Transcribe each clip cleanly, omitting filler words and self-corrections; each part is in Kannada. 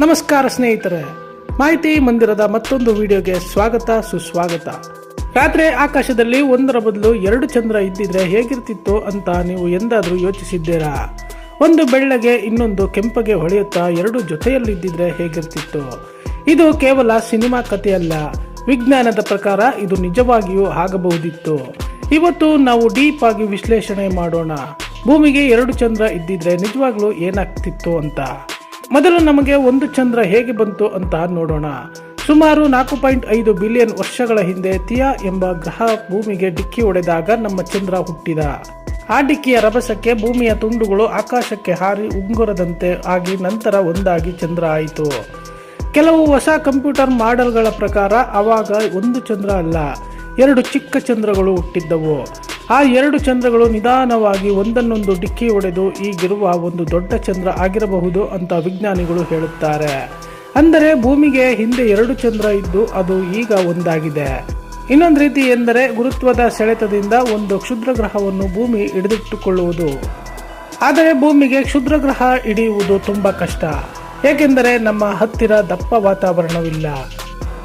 ನಮಸ್ಕಾರ ಸ್ನೇಹಿತರೆ, ಮಾಹಿತಿ ಮಂದಿರದ ಮತ್ತೊಂದು ವಿಡಿಯೋಗೆ ಸ್ವಾಗತ ಸುಸ್ವಾಗತ. ರಾತ್ರಿ ಆಕಾಶದಲ್ಲಿ ಒಂದರ ಬದಲು ಎರಡು ಚಂದ್ರ ಇದ್ದಿದ್ರೆ ಹೇಗಿರ್ತಿತ್ತು ಅಂತ ನೀವು ಎಂದಾದರೂ ಯೋಚಿಸಿದ್ದೀರಾ? ಒಂದು ಬೆಳ್ಳಗೆ ಇನ್ನೊಂದು ಕೆಂಪಗೆ ಹೊಳೆಯುತ್ತಾ ಎರಡು ಜೊತೆಯಲ್ಲಿದ್ದಿದ್ರೆ ಹೇಗಿರ್ತಿತ್ತು? ಇದು ಕೇವಲ ಸಿನಿಮಾ ಕಥೆಯಲ್ಲ, ವಿಜ್ಞಾನದ ಪ್ರಕಾರ ಇದು ನಿಜವಾಗಿಯೂ ಆಗಬಹುದಿತ್ತು. ಇವತ್ತು ನಾವು ಡೀಪ್ ಆಗಿ ವಿಶ್ಲೇಷಣೆ ಮಾಡೋಣ. ಭೂಮಿಗೆ ಎರಡು ಚಂದ್ರ ಇದ್ದಿದ್ರೆ ನಿಜವಾಗ್ಲೂ ಏನಾಗ್ತಿತ್ತು ಅಂತ. ಮೊದಲು ನಮಗೆ ಒಂದು ಚಂದ್ರ ಹೇಗೆ ಬಂತು ಅಂತ ನೋಡೋಣ. ಸುಮಾರು 4.5 ಬಿಲಿಯನ್ ವರ್ಷಗಳ ಹಿಂದೆ ಥಿಯಾ ಎಂಬ ಗ್ರಹ ಭೂಮಿಗೆ ಡಿಕ್ಕಿ ಹೊಡೆದಾಗ ನಮ್ಮ ಚಂದ್ರ ಹುಟ್ಟಿದ. ಆ ಡಿಕ್ಕಿಯ ರಭಸಕ್ಕೆ ಭೂಮಿಯ ತುಂಡುಗಳು ಆಕಾಶಕ್ಕೆ ಹಾರಿ ಉಂಗುರದಂತೆ ಆಗಿ ನಂತರ ಒಂದಾಗಿ ಚಂದ್ರ ಆಯಿತು. ಕೆಲವು ಹೊಸ ಕಂಪ್ಯೂಟರ್ ಮಾಡೆಲ್ಗಳ ಪ್ರಕಾರ ಆವಾಗ ಒಂದು ಚಂದ್ರ ಅಲ್ಲ, ಎರಡು ಚಿಕ್ಕ ಚಂದ್ರಗಳು ಹುಟ್ಟಿದ್ದವು. ಆ ಎರಡು ಚಂದ್ರಗಳು ನಿಧಾನವಾಗಿ ಒಂದನ್ನೊಂದು ಡಿಕ್ಕಿ ಹೊಡೆದು ಈಗಿರುವ ಒಂದು ದೊಡ್ಡ ಚಂದ್ರ ಆಗಿರಬಹುದು ಅಂತ ವಿಜ್ಞಾನಿಗಳು ಹೇಳುತ್ತಾರೆ. ಅಂದರೆ ಭೂಮಿಗೆ ಹಿಂದೆ ಎರಡು ಚಂದ್ರ ಇದ್ದು ಅದು ಈಗ ಒಂದಾಗಿದೆ. ಇನ್ನೊಂದು ರೀತಿ ಎಂದರೆ ಗುರುತ್ವದ ಸೆಳೆತದಿಂದ ಒಂದು ಕ್ಷುದ್ರ ಗ್ರಹವನ್ನು ಭೂಮಿ ಹಿಡಿದಿಟ್ಟುಕೊಳ್ಳುವುದು. ಆದರೆ ಭೂಮಿಗೆ ಕ್ಷುದ್ರ ಗ್ರಹ ಹಿಡಿಯುವುದು ತುಂಬ ಕಷ್ಟ, ಏಕೆಂದರೆ ನಮ್ಮ ಹತ್ತಿರ ದಪ್ಪ ವಾತಾವರಣವಿಲ್ಲ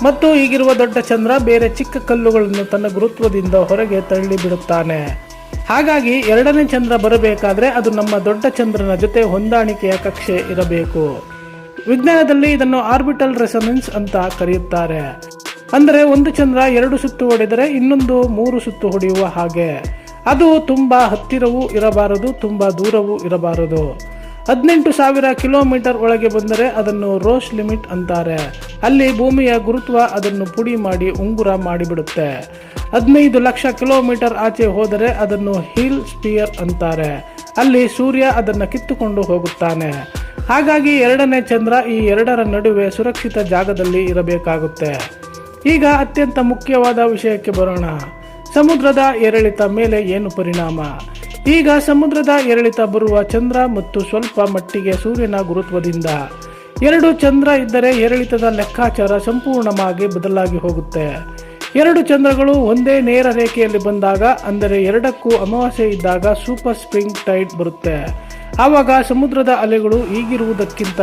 ಮತ್ತು ಈಗಿರುವ ದೊಡ್ಡ ಚಂದ್ರ ಬೇರೆ ಚಿಕ್ಕ ಕಲ್ಲುಗಳನ್ನು ತನ್ನ ಗುರುತ್ವದಿಂದ ಹೊರಗೆ ತಳ್ಳಿ ಬಿಡುತ್ತಾನೆ. ಹಾಗಾಗಿ ಎರಡನೇ ಚಂದ್ರ ಬರಬೇಕಾದ್ರೆ ಅದು ನಮ್ಮ ದೊಡ್ಡ ಚಂದ್ರನ ಜೊತೆ ಹೊಂದಾಣಿಕೆಯ ಕಕ್ಷೆ ಇರಬೇಕು. ವಿಜ್ಞಾನದಲ್ಲಿ ಇದನ್ನು ಆರ್ಬಿಟಲ್ ರೆಸೊನೆನ್ಸ್ ಅಂತ ಕರೆಯುತ್ತಾರೆ. ಅಂದರೆ ಒಂದು ಚಂದ್ರ ಎರಡು ಸುತ್ತು ಹೊಡೆದರೆ ಇನ್ನೊಂದು 3 ಸುತ್ತು ಹೊಡೆಯುವ ಹಾಗೆ. ಅದು ತುಂಬಾ ಹತ್ತಿರವೂ ಇರಬಾರದು, ತುಂಬಾ ದೂರವೂ ಇರಬಾರದು. 18,000 ಕಿಲೋಮೀಟರ್ ಒಳಗೆ ಬಂದರೆ ಅದನ್ನು ರೋಸ್ ಲಿಮಿಟ್ ಅಂತಾರೆ. ಅಲ್ಲಿ ಭೂಮಿಯ ಗುರುತ್ವ ಅದನ್ನು ಪುಡಿ ಮಾಡಿ ಉಂಗುರ ಮಾಡಿಬಿಡುತ್ತೆ. 15 ಲಕ್ಷ ಕಿಲೋಮೀಟರ್ ಆಚೆ ಹೋದರೆ ಅದನ್ನು ಹೀಲ್ ಸ್ಪಿಯರ್ ಅಂತಾರೆ. ಅಲ್ಲಿ ಸೂರ್ಯ ಅದನ್ನು ಕಿತ್ತುಕೊಂಡು ಹೋಗುತ್ತಾನೆ. ಹಾಗಾಗಿ ಎರಡನೇ ಚಂದ್ರ ಈ ಎರಡರ ನಡುವೆ ಸುರಕ್ಷಿತ ಜಾಗದಲ್ಲಿ ಇರಬೇಕಾಗುತ್ತೆ. ಈಗ ಅತ್ಯಂತ ಮುಖ್ಯವಾದ ವಿಷಯಕ್ಕೆ ಬರೋಣ. ಸಮುದ್ರದ ಏರಿಳಿತ ಮೇಲೆ ಏನು ಪರಿಣಾಮ? ಈಗ ಸಮುದ್ರದ ಏರಿಳಿತ ಬರುವ ಚಂದ್ರ ಮತ್ತು ಸ್ವಲ್ಪ ಮಟ್ಟಿಗೆ ಸೂರ್ಯನ ಗುರುತ್ವದಿಂದ. ಎರಡು ಚಂದ್ರ ಇದ್ದರೆ ಏರಿಳಿತದ ಲೆಕ್ಕಾಚಾರ ಸಂಪೂರ್ಣವಾಗಿ ಬದಲಾಗಿ ಹೋಗುತ್ತೆ. ಎರಡು ಚಂದ್ರಗಳು ಒಂದೇ ನೇರ ರೇಖೆಯಲ್ಲಿ ಬಂದಾಗ, ಅಂದರೆ ಎರಡಕ್ಕೂ ಅಮಾವಾಸ್ಯೆ ಇದ್ದಾಗ ಸೂಪರ್ ಸ್ಪ್ರಿಂಗ್ ಟೈಡ್ ಬರುತ್ತೆ. ಆವಾಗ ಸಮುದ್ರದ ಅಲೆಗಳು ಈಗಿರುವುದಕ್ಕಿಂತ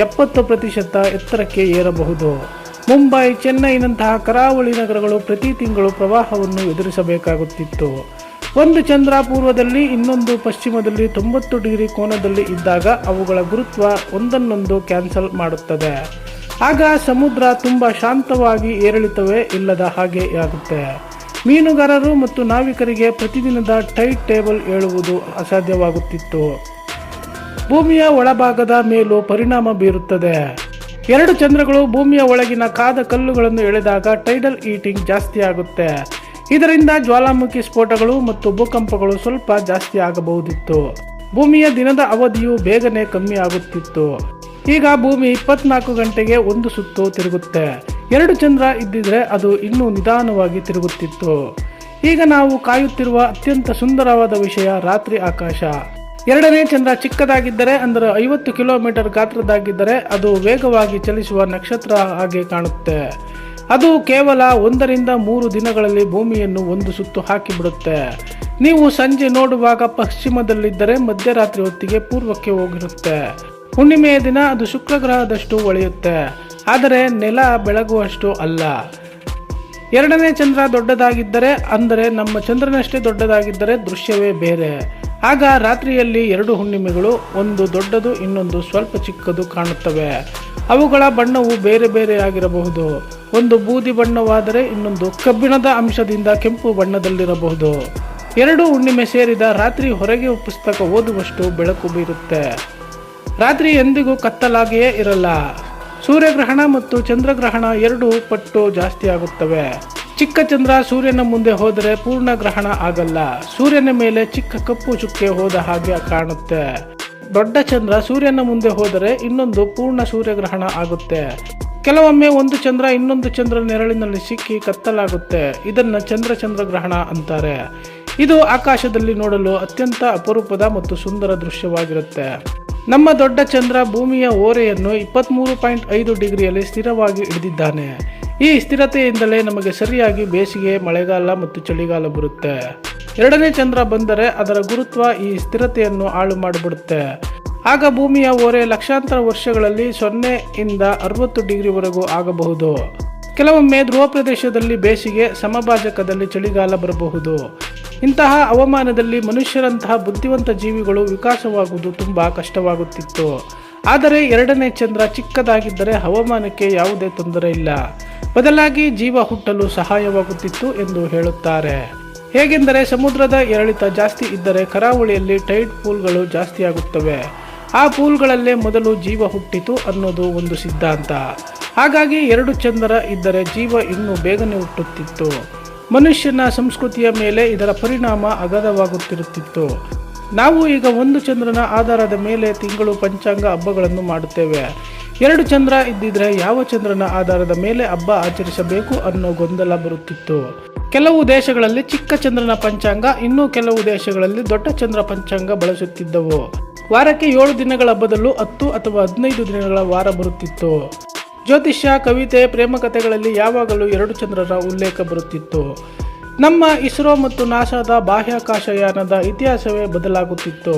70% ಎತ್ತರಕ್ಕೆ ಏರಬಹುದು. ಮುಂಬೈ, ಚೆನ್ನೈನಂತಹ ಕರಾವಳಿ ನಗರಗಳು ಪ್ರತಿ ತಿಂಗಳು ಪ್ರವಾಹವನ್ನು ಎದುರಿಸಬೇಕಾಗುತ್ತಿತ್ತು. ಒಂದು ಚಂದ್ರ ಪೂರ್ವದಲ್ಲಿ ಇನ್ನೊಂದು ಪಶ್ಚಿಮದಲ್ಲಿ 90 ಡಿಗ್ರಿ ಕೋನದಲ್ಲಿ ಇದ್ದಾಗ ಅವುಗಳ ಗುರುತ್ವ ಒಂದನ್ನೊಂದು ಕ್ಯಾನ್ಸಲ್ ಮಾಡುತ್ತದೆ. ಆಗ ಸಮುದ್ರ ತುಂಬ ಶಾಂತವಾಗಿ ಏರಿಳಿತವೇ ಇಲ್ಲದ ಹಾಗೆ ಆಗುತ್ತೆ. ಮೀನುಗಾರರು ಮತ್ತು ನಾವಿಕರಿಗೆ ಪ್ರತಿದಿನದ ಟೈಡ್ ಟೇಬಲ್ ಏಳುವುದು ಅಸಾಧ್ಯವಾಗುತ್ತಿತ್ತು. ಭೂಮಿಯ ಒಳಭಾಗದ ಮೇಲೂ ಪರಿಣಾಮ ಬೀರುತ್ತದೆ. ಎರಡು ಚಂದ್ರಗಳು ಭೂಮಿಯ ಒಳಗಿನ ಕಾದ ಕಲ್ಲುಗಳನ್ನು ಎಳೆದಾಗ ಟೈಡಲ್ ಈಟಿಂಗ್ ಜಾಸ್ತಿ ಆಗುತ್ತೆ. ಇದರಿಂದ ಜ್ವಾಲಾಮುಖಿ ಸ್ಫೋಟಗಳು ಮತ್ತು ಭೂಕಂಪಗಳು ಸ್ವಲ್ಪ ಜಾಸ್ತಿ ಆಗಬಹುದಿತ್ತು. ಭೂಮಿಯ ದಿನದ ಅವಧಿಯು ಬೇಗನೆ ಕಮ್ಮಿ ಆಗುತ್ತಿತ್ತು. ಈಗ ಭೂಮಿ 24 ಗಂಟೆಗೆ ಒಂದು ಸುತ್ತು ತಿರುಗುತ್ತೆ. ಎರಡು ಚಂದ್ರ ಇದ್ದಿದ್ರೆ ಅದು ಇನ್ನೂ ನಿಧಾನವಾಗಿ ತಿರುಗುತ್ತಿತ್ತು. ಈಗ ನಾವು ಕಾಯುತ್ತಿರುವ ಅತ್ಯಂತ ಸುಂದರವಾದ ವಿಷಯ ರಾತ್ರಿ ಆಕಾಶ. ಎರಡನೇ ಚಂದ್ರ ಚಿಕ್ಕದಾಗಿದ್ದರೆ, ಅಂದರೆ 50 ಕಿಲೋಮೀಟರ್ ಗಾತ್ರದಾಗಿದ್ದರೆ ಅದು ವೇಗವಾಗಿ ಚಲಿಸುವ ನಕ್ಷತ್ರ ಹಾಗೆ ಕಾಣುತ್ತೆ. ಅದು ಕೇವಲ 1 ರಿಂದ 3 ದಿನಗಳಲ್ಲಿ ಭೂಮಿಯನ್ನು ಒಂದು ಸುತ್ತು ಹಾಕಿಬಿಡುತ್ತೆ. ನೀವು ಸಂಜೆ ನೋಡುವಾಗ ಪಶ್ಚಿಮದಲ್ಲಿದ್ದರೆ ಮಧ್ಯರಾತ್ರಿ ಹೊತ್ತಿಗೆ ಪೂರ್ವಕ್ಕೆ ಹೋಗಿರುತ್ತೆ. ಹುಣ್ಣಿಮೆಯ ದಿನ ಅದು ಶುಕ್ರ ಗ್ರಹದಷ್ಟು ಹೊಳೆಯುತ್ತೆ, ಆದರೆ ನೆಲ ಬೆಳಗುವಷ್ಟು ಅಲ್ಲ. ಎರಡನೇ ಚಂದ್ರ ದೊಡ್ಡದಾಗಿದ್ದರೆ, ಅಂದರೆ ನಮ್ಮ ಚಂದ್ರನಷ್ಟೇ ದೊಡ್ಡದಾಗಿದ್ದರೆ ದೃಶ್ಯವೇ ಬೇರೆ. ಆಗ ರಾತ್ರಿಯಲ್ಲಿ ಎರಡು ಹುಣ್ಣಿಮೆಗಳು, ಒಂದು ದೊಡ್ಡದು ಇನ್ನೊಂದು ಸ್ವಲ್ಪ ಚಿಕ್ಕದು ಕಾಣುತ್ತವೆ. ಅವುಗಳ ಬಣ್ಣವು ಬೇರೆ ಬೇರೆ ಆಗಿರಬಹುದು. ಒಂದು ಬೂದಿ ಬಣ್ಣವಾದರೆ ಇನ್ನೊಂದು ಕಬ್ಬಿಣದ ಅಂಶದಿಂದ ಕೆಂಪು ಬಣ್ಣದಲ್ಲಿರಬಹುದು. ಎರಡು ಹುಣ್ಣಿಮೆ ಸೇರಿದ ರಾತ್ರಿ ಹೊರಗೆ ಪುಸ್ತಕ ಓದುವಷ್ಟು ಬೆಳಕು ಬೀರುತ್ತೆ. ರಾತ್ರಿ ಎಂದಿಗೂ ಕತ್ತಲಾಗಿಯೇ ಇರಲ್ಲ. ಸೂರ್ಯಗ್ರಹಣ ಮತ್ತು ಚಂದ್ರಗ್ರಹಣ 2 ಪಟ್ಟು ಜಾಸ್ತಿ ಆಗುತ್ತವೆ. ಚಿಕ್ಕ ಚಂದ್ರ ಸೂರ್ಯನ ಮುಂದೆ ಹೋದರೆ ಪೂರ್ಣ ಗ್ರಹಣ ಆಗಲ್ಲ. ಸೂರ್ಯನ ಮೇಲೆ ಚಿಕ್ಕ ಕಪ್ಪು ಚುಕ್ಕೆ ಹೋದ ಹಾಗೆ ಕಾಣುತ್ತೆ. ದೊಡ್ಡ ಚಂದ್ರ ಸೂರ್ಯನ ಮುಂದೆ ಹೋದರೆ ಇನ್ನೊಂದು ಪೂರ್ಣ ಸೂರ್ಯಗ್ರಹಣ ಆಗುತ್ತೆ. ಕೆಲವೊಮ್ಮೆ ಒಂದು ಚಂದ್ರ ಇನ್ನೊಂದು ಚಂದ್ರ ನೆರಳಿನಲ್ಲಿ ಸಿಕ್ಕಿ ಕತ್ತಲಾಗುತ್ತೆ. ಇದನ್ನು ಚಂದ್ರಗ್ರಹಣ ಅಂತಾರೆ. ಇದು ಆಕಾಶದಲ್ಲಿ ನೋಡಲು ಅತ್ಯಂತ ಅಪರೂಪದ ಮತ್ತು ಸುಂದರ ದೃಶ್ಯವಾಗಿರುತ್ತೆ. ನಮ್ಮ ದೊಡ್ಡ ಚಂದ್ರ ಭೂಮಿಯ ಓರೆಯನ್ನು 23.5 ಡಿಗ್ರಿಯಲ್ಲಿ ಸ್ಥಿರವಾಗಿ ಹಿಡಿದಿದ್ದಾನೆ. ಈ ಸ್ಥಿರತೆಯಿಂದಲೇ ನಮಗೆ ಸರಿಯಾಗಿ ಬೇಸಿಗೆ, ಮಳೆಗಾಲ ಮತ್ತು ಚಳಿಗಾಲ ಬರುತ್ತೆ. ಎರಡನೇ ಚಂದ್ರ ಬಂದರೆ ಅದರ ಗುರುತ್ವ ಈ ಸ್ಥಿರತೆಯನ್ನು ಹಾಳು ಮಾಡಿಬಿಡುತ್ತೆ. ಆಗ ಭೂಮಿಯ ಓರೆ ಲಕ್ಷಾಂತರ ವರ್ಷಗಳಲ್ಲಿ 0 ಇಂದ 60 ಡಿಗ್ರಿವರೆಗೂ ಆಗಬಹುದು. ಕೆಲವೊಮ್ಮೆ ಧ್ರುವ ಪ್ರದೇಶದಲ್ಲಿ ಬೇಸಿಗೆ, ಸಮಭಾಜಕದಲ್ಲಿ ಚಳಿಗಾಲ ಬರಬಹುದು. ಇಂತಹ ಹವಾಮಾನದಲ್ಲಿ ಮನುಷ್ಯರಂತಹ ಬುದ್ಧಿವಂತ ಜೀವಿಗಳು ವಿಕಾಸವಾಗುವುದು ತುಂಬ ಕಷ್ಟವಾಗುತ್ತಿತ್ತು. ಆದರೆ 2ನೇ ಚಂದ್ರ ಚಿಕ್ಕದಾಗಿದ್ದರೆ ಹವಾಮಾನಕ್ಕೆ ಯಾವುದೇ ತೊಂದರೆ ಇಲ್ಲ, ಬದಲಾಗಿ ಜೀವ ಹುಟ್ಟಲು ಸಹಾಯವಾಗುತ್ತಿತ್ತು ಎಂದು ಹೇಳುತ್ತಾರೆ. ಹೇಗೆಂದರೆ ಸಮುದ್ರದ ಏರಿಳಿತ ಜಾಸ್ತಿ ಇದ್ದರೆ ಕರಾವಳಿಯಲ್ಲಿ ಟೈಡ್ ಪೂಲ್ಗಳು ಜಾಸ್ತಿಯಾಗುತ್ತವೆ. ಆ ಪೂಲ್ಗಳಲ್ಲೇ ಮೊದಲು ಜೀವ ಹುಟ್ಟಿತು ಅನ್ನೋದು ಒಂದು ಸಿದ್ಧಾಂತ. ಹಾಗಾಗಿ 2 ಚಂದ್ರ ಇದ್ದರೆ ಜೀವ ಇನ್ನೂ ಬೇಗನೆ ಹುಟ್ಟುತ್ತಿತ್ತು. ಮನುಷ್ಯನ ಸಂಸ್ಕೃತಿಯ ಮೇಲೆ ಇದರ ಪರಿಣಾಮ ಅಗಾಧವಾಗುತ್ತಿರುತ್ತಿತ್ತು. ನಾವು ಈಗ 1 ಚಂದ್ರನ ಆಧಾರದ ಮೇಲೆ ತಿಂಗಳು ಪಂಚಾಂಗ ಹಬ್ಬಗಳನ್ನು ಮಾಡುತ್ತೇವೆ. 2 ಚಂದ್ರ ಇದ್ದಿದ್ರೆ ಯಾವ ಚಂದ್ರನ ಆಧಾರದ ಮೇಲೆ ಹಬ್ಬ ಆಚರಿಸಬೇಕು ಅನ್ನೋ ಗೊಂದಲ ಬರುತ್ತಿತ್ತು. ಕೆಲವು ದೇಶಗಳಲ್ಲಿ ಚಿಕ್ಕ ಚಂದ್ರನ ಪಂಚಾಂಗ, ಇನ್ನೂ ಕೆಲವು ದೇಶಗಳಲ್ಲಿ ದೊಡ್ಡ ಚಂದ್ರ ಪಂಚಾಂಗ ಬಳಸುತ್ತಿದ್ದವು. ವಾರಕ್ಕೆ 7 ದಿನಗಳ ಬದಲು 10 ಅಥವಾ 15 ದಿನಗಳ ವಾರ ಬರುತ್ತಿತ್ತು. ಜ್ಯೋತಿಷ್ಯ, ಕವಿತೆ, ಪ್ರೇಮಕಥೆಗಳಲ್ಲಿ ಯಾವಾಗಲೂ 2 ಚಂದ್ರರ ಉಲ್ಲೇಖ ಬರುತ್ತಿತ್ತು. ನಮ್ಮ ಇಸ್ರೋ ಮತ್ತು ನಾಸಾದ ಬಾಹ್ಯಾಕಾಶಯಾನದ ಇತಿಹಾಸವೇ ಬದಲಾಗುತ್ತಿತ್ತು.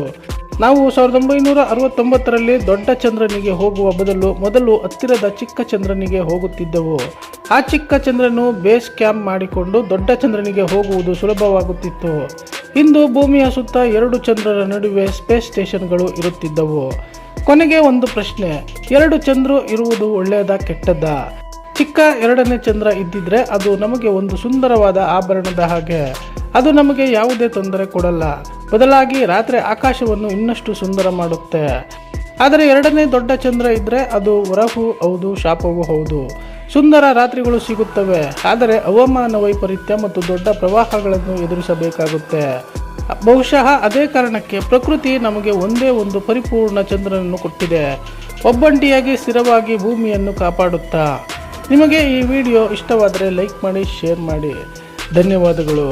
ನಾವು 1969ರಲ್ಲಿ ದೊಡ್ಡ ಚಂದ್ರನಿಗೆ ಹೋಗುವ ಬದಲು ಮೊದಲು ಹತ್ತಿರದ ಚಿಕ್ಕ ಚಂದ್ರನಿಗೆ ಹೋಗುತ್ತಿದ್ದೆವು. ಆ ಚಿಕ್ಕ ಚಂದ್ರನು ಬೇಸ್ ಕ್ಯಾಂಪ್ ಮಾಡಿಕೊಂಡು ದೊಡ್ಡ ಚಂದ್ರನಿಗೆ ಹೋಗುವುದು ಸುಲಭವಾಗುತ್ತಿತ್ತು. ಇಂದು ಭೂಮಿಯ ಸುತ್ತ 2 ಚಂದ್ರರ ನಡುವೆ ಸ್ಪೇಸ್ ಸ್ಟೇಷನ್ಗಳು ಇರುತ್ತಿದ್ದವು. ಕೊನೆಗೆ ಒಂದು ಪ್ರಶ್ನೆ, 2 ಚಂದ್ರ ಇರುವುದು ಒಳ್ಳೆಯದಾ ಕೆಟ್ಟದ್ದಾ? ಚಿಕ್ಕ 2ನೇ ಚಂದ್ರ ಇದ್ದಿದ್ರೆ ಅದು ನಮಗೆ ಒಂದು ಸುಂದರವಾದ ಆಭರಣದ ಹಾಗೆ. ಅದು ನಮಗೆ ಯಾವುದೇ ತೊಂದರೆ ಕೊಡಲ್ಲ, ಬದಲಾಗಿ ರಾತ್ರಿ ಆಕಾಶವನ್ನು ಇನ್ನಷ್ಟು ಸುಂದರ ಮಾಡುತ್ತೆ. ಆದರೆ 2ನೇ ದೊಡ್ಡ ಚಂದ್ರ ಇದ್ದರೆ ಅದು ವರವೂ ಹೌದು, ಶಾಪವೂ ಹೌದು. ಸುಂದರ ರಾತ್ರಿಗಳು ಸಿಗುತ್ತವೆ, ಆದರೆ ಹವಾಮಾನ ವೈಪರೀತ್ಯ ಮತ್ತು ದೊಡ್ಡ ಪ್ರವಾಹಗಳನ್ನು ಎದುರಿಸಬೇಕಾಗುತ್ತೆ. ಬಹುಶಃ ಅದೇ ಕಾರಣಕ್ಕೆ ಪ್ರಕೃತಿ ನಮಗೆ ಒಂದೇ ಒಂದು ಪರಿಪೂರ್ಣ ಚಂದ್ರನನ್ನು ಕೊಟ್ಟಿದೆ, ಒಬ್ಬಂಟಿಯಾಗಿ ಸ್ಥಿರವಾಗಿ ಭೂಮಿಯನ್ನು ಕಾಪಾಡುತ್ತಾ. ನಿಮಗೆ ಈ ವಿಡಿಯೋ ಇಷ್ಟವಾದರೆ ಲೈಕ್ ಮಾಡಿ, ಶೇರ್ ಮಾಡಿ. ಧನ್ಯವಾದಗಳು.